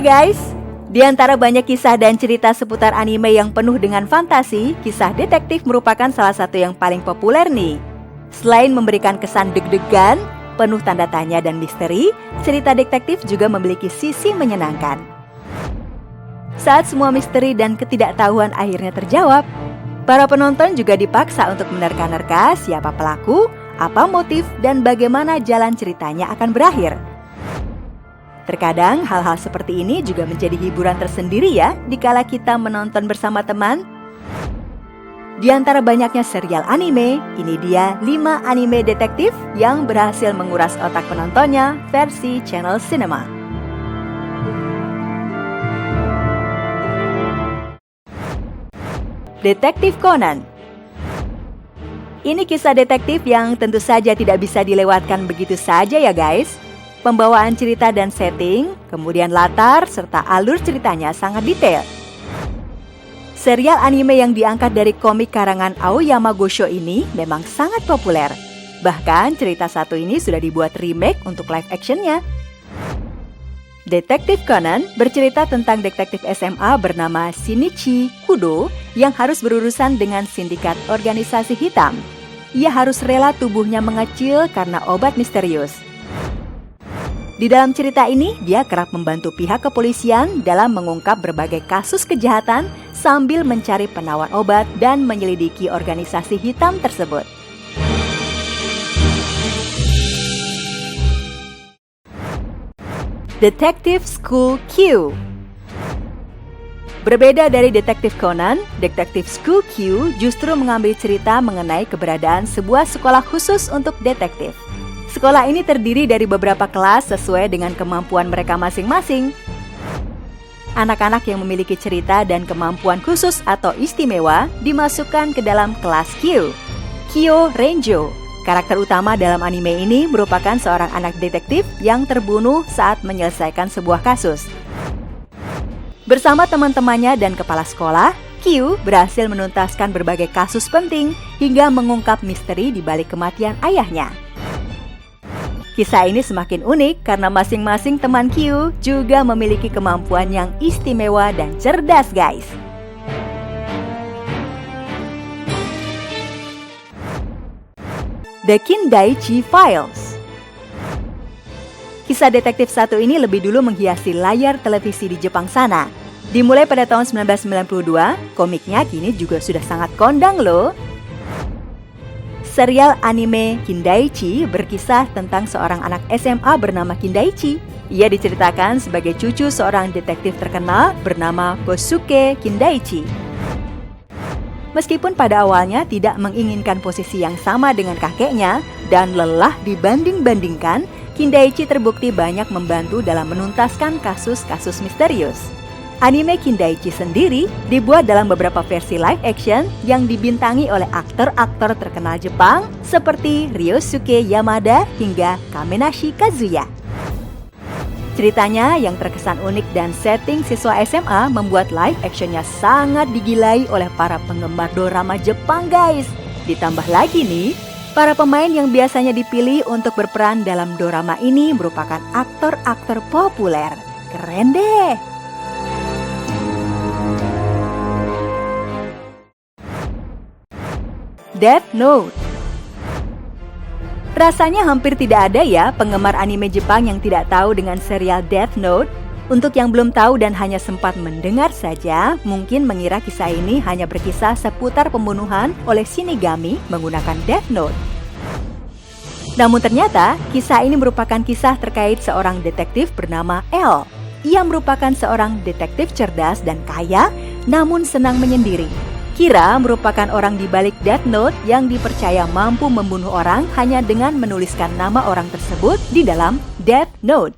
guys, di antara banyak kisah dan cerita seputar anime yang penuh dengan fantasi, kisah detektif merupakan salah satu yang paling populer nih. Selain memberikan kesan deg-degan, penuh tanda tanya dan misteri, cerita detektif juga memiliki sisi menyenangkan. Saat semua misteri dan ketidaktahuan akhirnya terjawab, para penonton juga dipaksa untuk menerka-nerka siapa pelaku, apa motif, dan bagaimana jalan ceritanya akan berakhir. Terkadang hal-hal seperti ini juga menjadi hiburan tersendiri ya dikala kita menonton bersama teman. Di antara banyaknya serial anime, ini dia 5 anime detektif yang berhasil menguras otak penontonnya versi Channel Cinema. Detektif Conan. Ini kisah detektif yang tentu saja tidak bisa dilewatkan begitu saja ya guys. Pembawaan cerita dan setting, kemudian latar, serta alur ceritanya sangat detail. Serial anime yang diangkat dari komik karangan Aoyama Gosho ini memang sangat populer. Bahkan cerita satu ini sudah dibuat remake untuk live actionnya. Detektif Conan bercerita tentang detektif SMA bernama Shinichi Kudo yang harus berurusan dengan sindikat organisasi hitam. Ia harus rela tubuhnya mengecil karena obat misterius. Di dalam cerita ini, dia kerap membantu pihak kepolisian dalam mengungkap berbagai kasus kejahatan sambil mencari penawar obat dan menyelidiki organisasi hitam tersebut. Detective School Q. Berbeda dari Detektif Conan, Detektif School Q justru mengambil cerita mengenai keberadaan sebuah sekolah khusus untuk detektif. Sekolah ini terdiri dari beberapa kelas sesuai dengan kemampuan mereka masing-masing. Anak-anak yang memiliki cerita dan kemampuan khusus atau istimewa dimasukkan ke dalam kelas Q. Kyo Renjo, karakter utama dalam anime ini merupakan seorang anak detektif yang terbunuh saat menyelesaikan sebuah kasus. Bersama teman-temannya dan kepala sekolah, Q berhasil menuntaskan berbagai kasus penting hingga mengungkap misteri di balik kematian ayahnya. Kisah ini semakin unik karena masing-masing teman Q juga memiliki kemampuan yang istimewa dan cerdas, guys. The Kindaichi Files. Kisah detektif satu ini lebih dulu menghiasi layar televisi di Jepang sana. Dimulai pada tahun 1992, komiknya kini juga sudah sangat kondang loh. Serial anime Kindaichi berkisah tentang seorang anak SMA bernama Kindaichi. Ia diceritakan sebagai cucu seorang detektif terkenal bernama Kosuke Kindaichi. Meskipun pada awalnya tidak menginginkan posisi yang sama dengan kakeknya dan lelah dibanding-bandingkan, Kindaichi terbukti banyak membantu dalam menuntaskan kasus-kasus misterius. Anime Kindaichi sendiri dibuat dalam beberapa versi live action yang dibintangi oleh aktor-aktor terkenal Jepang seperti Ryosuke Yamada hingga Kamenashi Kazuya. Ceritanya yang terkesan unik dan setting siswa SMA membuat live actionnya sangat digilai oleh para penggemar dorama Jepang, guys. Ditambah lagi nih, para pemain yang biasanya dipilih untuk berperan dalam dorama ini merupakan aktor-aktor populer. Keren deh! Death Note. Rasanya hampir tidak ada ya penggemar anime Jepang yang tidak tahu dengan serial Death Note. Untuk yang belum tahu dan hanya sempat mendengar saja, mungkin mengira kisah ini hanya berkisah seputar pembunuhan oleh Shinigami menggunakan Death Note. Namun ternyata, kisah ini merupakan kisah terkait seorang detektif bernama L. Ia merupakan seorang detektif cerdas dan kaya, namun senang menyendiri. Kira merupakan orang di balik Death Note yang dipercaya mampu membunuh orang hanya dengan menuliskan nama orang tersebut di dalam Death Note.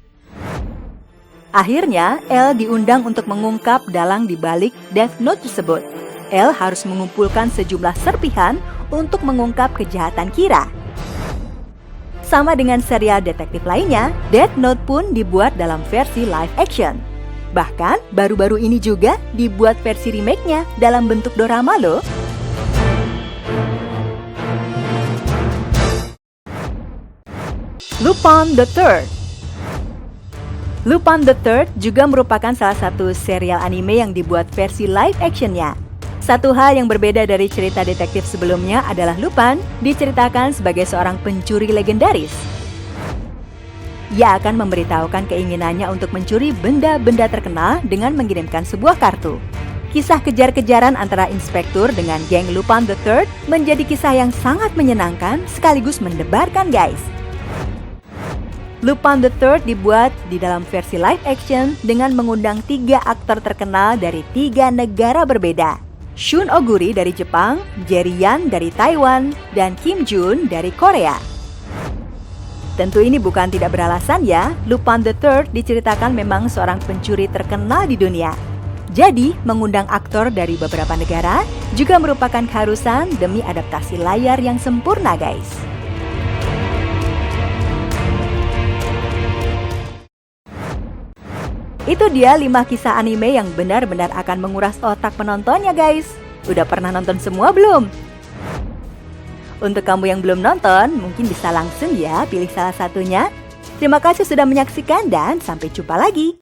Akhirnya, L diundang untuk mengungkap dalang di balik Death Note tersebut. L harus mengumpulkan sejumlah serpihan untuk mengungkap kejahatan Kira. Sama dengan serial detektif lainnya, Death Note pun dibuat dalam versi live action. Bahkan, baru-baru ini juga dibuat versi remake-nya dalam bentuk dorama loh. Lupin the Third. Lupin the Third juga merupakan salah satu serial anime yang dibuat versi live actionnya. Satu hal yang berbeda dari cerita detektif sebelumnya adalah Lupin diceritakan sebagai seorang pencuri legendaris. Ia akan memberitahukan keinginannya untuk mencuri benda-benda terkenal dengan mengirimkan sebuah kartu. Kisah kejar-kejaran antara inspektur dengan geng Lupin the Third menjadi kisah yang sangat menyenangkan sekaligus mendebarkan, guys. Lupin the Third dibuat di dalam versi live action dengan mengundang 3 aktor terkenal dari 3 negara berbeda. Shun Oguri dari Jepang, Jerry Yan dari Taiwan, dan Kim Jun dari Korea. Tentu ini bukan tidak beralasan ya, Lupin the Third diceritakan memang seorang pencuri terkenal di dunia. Jadi, mengundang aktor dari beberapa negara juga merupakan keharusan demi adaptasi layar yang sempurna, guys. Itu dia 5 kisah anime yang benar-benar akan menguras otak penontonnya, guys. Udah pernah nonton semua belum? Untuk kamu yang belum nonton, mungkin bisa langsung ya pilih salah satunya. Terima kasih sudah menyaksikan dan sampai jumpa lagi.